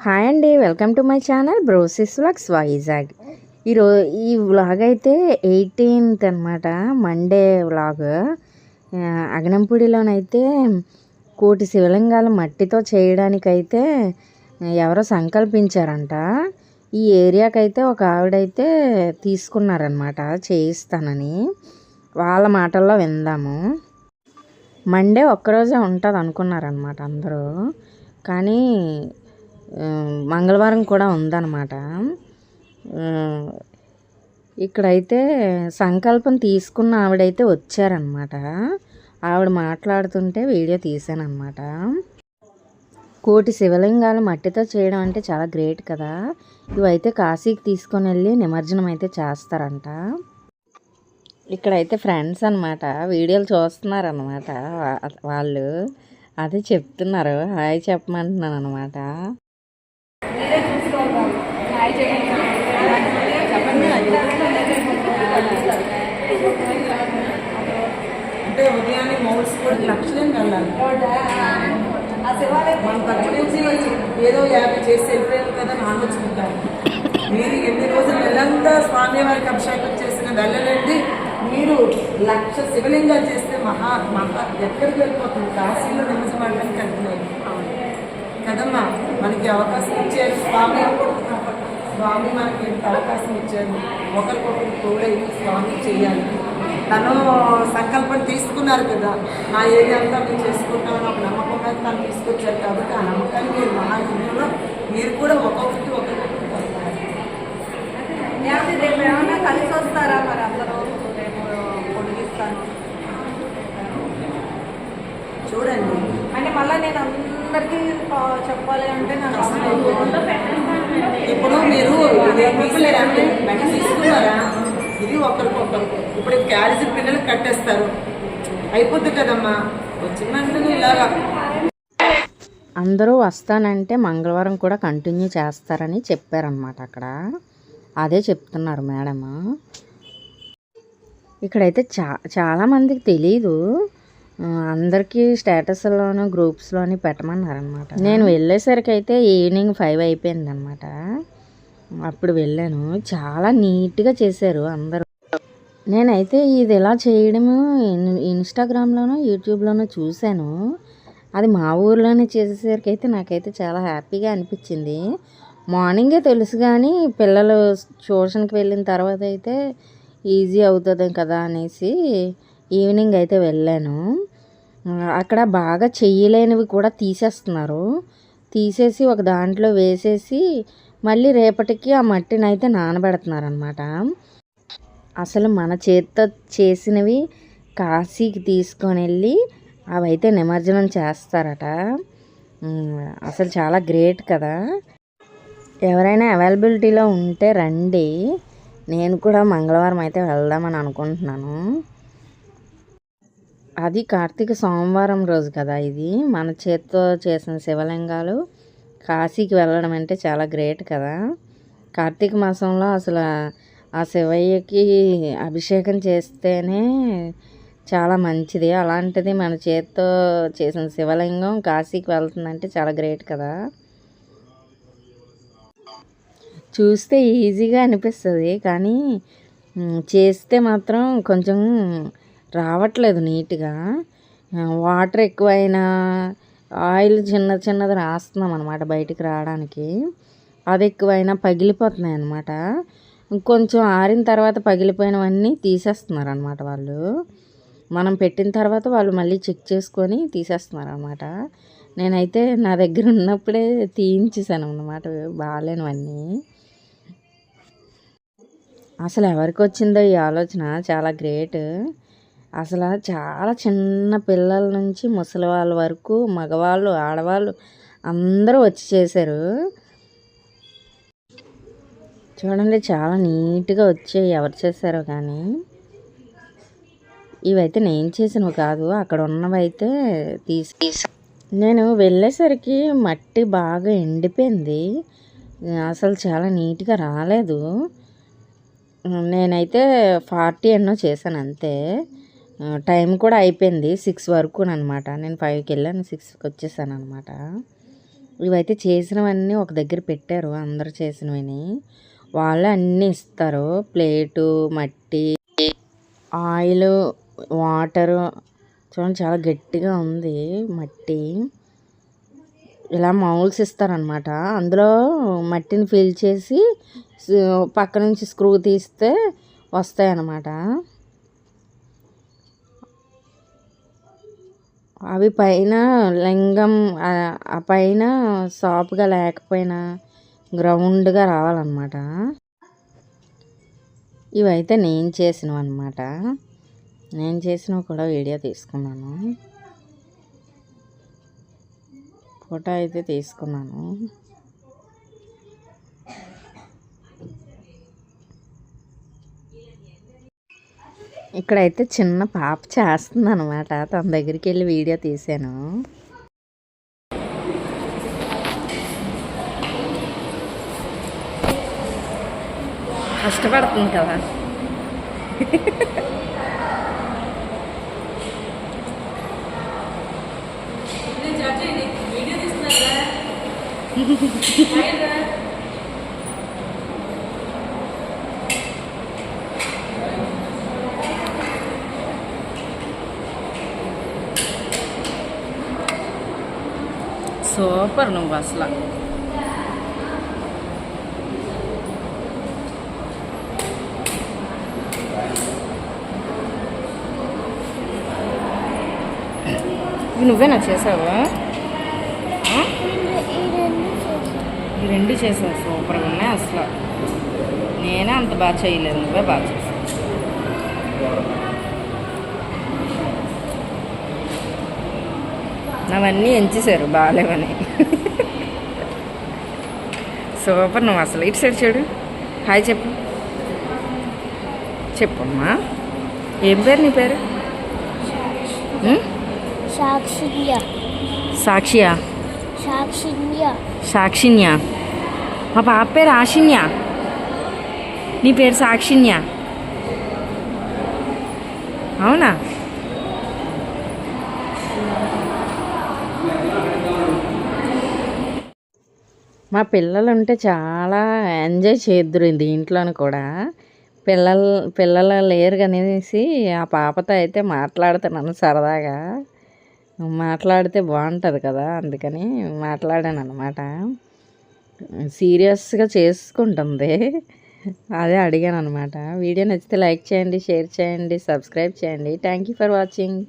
Hi అండి, welcome to my channel బ్రోసిస్ vlogs Vizag. ఈ vlog అయితే 18th అనమాట, మండే వ్లాగ్. అగనంపూడిలోనైతే కోటి శివలింగాలు మట్టితో చేయడానికైతే ఎవరో సంకల్పించారంట. ఈ ఏరియాకైతే ఒక ఆవిడైతే తీసుకున్నారనమాట చేయిస్తానని. వాళ్ళ మాటల్లో విందాము. మండే ఒక్కరోజే ఉంటుంది అనుకున్నారనమాట అందరూ, కానీ మంగళవారం కూడా ఉందన్నమాట. ఇక్కడైతే సంకల్పం తీసుకున్న ఆవిడైతే వచ్చారనమాట. ఆవిడ మాట్లాడుతుంటే వీడియో తీసానమాట. కోటి శివలింగాలు మట్టితో చేయడం అంటే చాలా గ్రేట్ కదా. ఇవైతే కాశీకి తీసుకొని వెళ్ళి నిమజ్జనం అయితే చేస్తారంట. ఇక్కడైతే ఫ్రెండ్స్ అనమాట వీడియోలు చూస్తున్నారనమాట. వాళ్ళు అదే చెప్తున్నారు, హాయ్ చెప్పమంటున్నాను అనమాట. అంటే ఉదయాన్నే మౌల్స్ కూడా లక్షలేం వెళ్ళాలి. మన తరపు నుంచి ఏదో 50 చేసి వెళ్ళిపోయారు కదా అని ఆలోచించుకుంటారు. మీరు ఎన్ని రోజులు నెలంతా స్వామివారికి అభిషేకం చేసిన వెళ్ళలేండి, మీరు 1,00,000 శివలింగాలు చేస్తే మహా ఎక్కడికి వెళ్ళిపోతుంది? కాశీలో నిమజ్జనడానికి అంటున్నాయి కదమ్మా. మనకి అవకాశం ఇచ్చారు స్వామి మనకి ఎంత అవకాశం ఇచ్చారు. ఒకరికొకరు తోడై స్వామి చేయాలి. తను సంకల్పం తీసుకున్నారు కదా, నా ఏరియా అంతా మేము చేసుకుంటామని ఒక నమ్మకం మీద తను తీసుకొచ్చారు. కాబట్టి ఆ నమ్మకాన్ని మీరు మహాయుద్ధంలో మీరు కూడా ఒకరికొకరు రేపు ఏమన్నా కలిసి వస్తారా మరి అందరూ? రేపు పొడిగిస్తాను చూడండి. అంటే మళ్ళీ నేను అందరికీ చెప్పాలి అంటే నాకు ఇప్పుడు మీరు తీసుకున్నారా? ఇది ఒకరికొకరు. ఇప్పుడు క్యారేజ్ పిల్లలకి కట్టేస్తారు, అయిపోద్ది కదమ్మా. వచ్చిన వెంటనే ఇలాగా అందరూ వస్తానంటే మంగళవారం కూడా కంటిన్యూ చేస్తారని చెప్పారనమాట. అక్కడ అదే చెప్తున్నారు మేడం. ఇక్కడైతే చాలామందికి తెలీదు, అందరికీ స్టేటస్లోను గ్రూప్స్లోని పెట్టమన్నారనమాట. నేను వెళ్ళేసరికి అయితే ఈవినింగ్ 5 అయిపోయింది అనమాట. అప్పుడు వెళ్ళాను. చాలా నీట్గా చేశారు అందరూ. నేనైతే ఇది ఎలా చేయడము ఇన్స్టాగ్రామ్లోనూ యూట్యూబ్లోనూ చూశాను. అది మా ఊర్లోనే చేసేసరికి అయితే నాకైతే చాలా హ్యాపీగా అనిపించింది. మార్నింగే తెలుసు, కానీ పిల్లలు ట్యూషన్కి వెళ్ళిన తర్వాత అయితే ఈజీ అవుతుంది కదా అనేసి ఈవినింగ్ అయితే వెళ్ళాను. అక్కడ బాగా చెయ్యలేనివి కూడా తీసేసి ఒక దాంట్లో వేసేసి మళ్ళీ రేపటికి ఆ మట్టిని అయితే నానబెడుతున్నారు అనమాట. అసలు మన చేత్తో చేసినవి కాశీకి తీసుకొని వెళ్ళి అవైతే నిమజ్జనం చేస్తారట. అసలు చాలా గ్రేట్ కదా. ఎవరైనా అవైలబిలిటీలో ఉంటే రండి. నేను కూడా మంగళవారం అయితే వెళ్దామని అనుకుంటున్నాను. అది కార్తీక సోమవారం రోజు కదా. ఇది మన చేత్తో చేసిన శివలింగాలు కాశీకి వెళ్ళడం అంటే చాలా గ్రేట్ కదా. కార్తీక మాసంలో అసలు ఆ శివయ్యకి అభిషేకం చేస్తేనే చాలా మంచిది. అలాంటిది మన చేత్తో చేసిన శివలింగం కాశీకి వెళ్తుందంటే చాలా గ్రేట్ కదా. చూస్తే ఈజీగా అనిపిస్తుంది, కానీ చేస్తే మాత్రం కొంచెం రావట్లేదు నీట్గా. వాటర్ ఎక్కువైనా ఆయిల్ చిన్నది రాస్తున్నాం అనమాట బయటికి రావడానికి. అది ఎక్కువైనా పగిలిపోతున్నాయి అనమాట. కొంచెం ఆరిన తర్వాత పగిలిపోయినవన్నీ తీసేస్తున్నారు అనమాట వాళ్ళు. మనం పెట్టిన తర్వాత వాళ్ళు మళ్ళీ చెక్ చేసుకొని తీసేస్తున్నారు అనమాట. నేనైతే నా దగ్గర ఉన్నప్పుడే తీయించేసాను అనమాట బాగాలేనివన్నీ. అసలు ఎవరికి వచ్చిందో ఈ ఆలోచన, చాలా గ్రేట్. అసలు చాలా చిన్న పిల్లల నుంచి ముసలి వాళ్ళ వరకు, మగవాళ్ళు ఆడవాళ్ళు అందరూ వచ్చి చేశారు. చూడండి చాలా నీట్గా వచ్చాయి, ఎవరు చేశారో కానీ. ఇవైతే నేను చేసినవి కాదు, అక్కడ ఉన్నవైతే తీసి. నేను వెళ్ళేసరికి మట్టి బాగా ఎండిపోయింది, అసలు చాలా నీట్గా రాలేదు. నేనైతే 40 ఎన్నో చేశాను అంతే. టైం కూడా అయిపోయింది 6 వరకు అనమాట. నేను 5కి వెళ్ళాను, 6కి వచ్చేసాను అనమాట. ఇవైతే చేసినవన్నీ ఒక దగ్గర పెట్టారు, అందరు చేసినవని. వాళ్ళే అన్నీ ఇస్తారు, ప్లేటు, మట్టి, ఆయిల్, వాటరు. చూడండి చాలా గట్టిగా ఉంది మట్టి. ఇలా మౌల్స్ ఇస్తారనమాట. అందులో మట్టిని ఫిల్ చేసి పక్క నుంచి స్క్రూ తీస్తే వస్తాయన్నమాట. అవి పైన లింగం ఆ పైన సాఫ్ట్గా లేకపోయినా గ్రౌండ్గా రావాలన్నమాట. ఇవైతే నేను చేసినవి అనమాట. నేను చేసినవి కూడా వీడియో తీసుకున్నాను, ఫోటో అయితే తీసుకున్నాను. ఇక్కడైతే చిన్న పాప చేస్తుంది అనమాట. తన దగ్గరికి వెళ్ళి వీడియో తీసాను. కష్టపడుతుంది కదా. సూపర్ నువ్వు అసలు. ఇవి నువ్వేనా చేసావా? ఈ రెండు చేసావు, సూపర్గా ఉన్నాయి అసలు. నేనే అంత బాగా చేయలేదు, నువ్వే బాగా చేసావు. అవన్నీ ఎంచేశారు బాగాలేవని. సూపర్ నువ్వు అసలు. ఇటు సైడ్ చూడు, హాయ్ చెప్పు. చెప్పమ్మా, ఏం పేరు నీ పేరు? సాక్షియా? సాక్షిన్యా. మా పాప పేరు ఆశిన్యా, నీ పేరు సాక్షిన్యా. అవునా? మా పిల్లలు ఉంటే చాలా ఎంజాయ్ చేద్దురు దీంట్లోని కూడా. పిల్లలు లేరు కనేసి ఆ పాపతో అయితే మాట్లాడుతున్నాను సరదాగా. మాట్లాడితే బాగుంటుంది కదా, అందుకని మాట్లాడాను అనమాట. సీరియస్గా చేసుకుంటుంది, అదే అడిగాను అనమాట. వీడియో నచ్చితే లైక్ చేయండి, షేర్ చేయండి, సబ్స్క్రైబ్ చేయండి. Thank you for watching.